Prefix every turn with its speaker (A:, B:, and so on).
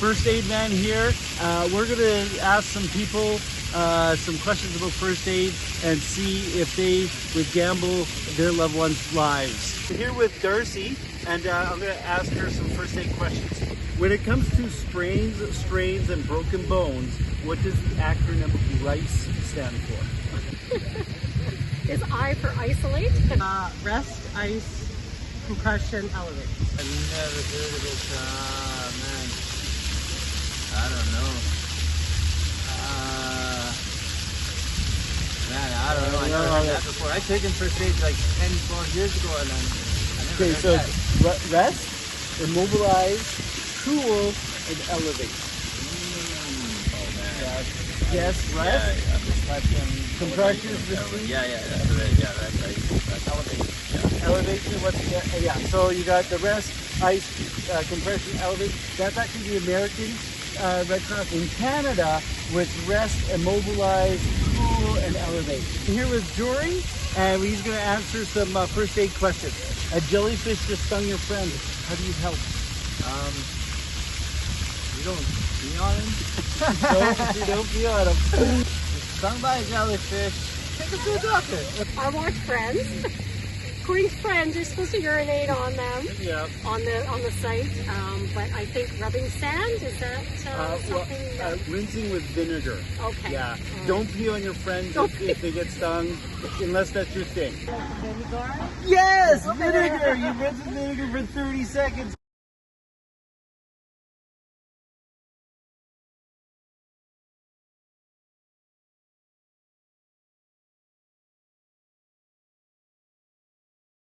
A: first aid man here. We're going to ask some people some questions about first aid and see if they would gamble their loved ones' lives. We're here with Darcy, and I'm going to ask her some first aid questions. When it comes to sprains, strains, and broken bones, what does the acronym RICE stand for?
B: Is I for isolate?
C: Rest, ice, compression, elevate.
D: I've never heard of it. Man, I don't know. I don't know. I never heard that before. I taken first aid like 10, 12 years ago, and I never heard that.
A: Rest, immobilize, cool, and elevate.
D: Oh man.
A: Yes, rest. Compression.
D: Yeah, that's right. Yeah, that's right. That's elevation. Yeah.
A: Elevation, so you got the rest, ice, compression, elevate. That's actually the American Red Cross. In Canada, with rest, immobilize, cool, and elevate. Here with Jory, and he's going to answer some first aid questions. A jellyfish just stung your friend. How do you help?
D: You don't pee on him?
A: No, you don't pee on him.
D: Stung by a jellyfish. Take him to a doctor.
B: I watch Friends. According to Friends, you're supposed to urinate on them.
A: Yeah.
B: On the site, but I think rubbing sand, is that something?
A: Rinsing with vinegar.
B: Okay.
A: Yeah. Don't pee on your friends if they get stung, unless that's your thing.
C: Vinegar.
A: Yes, vinegar. You rinse with vinegar for 30 seconds.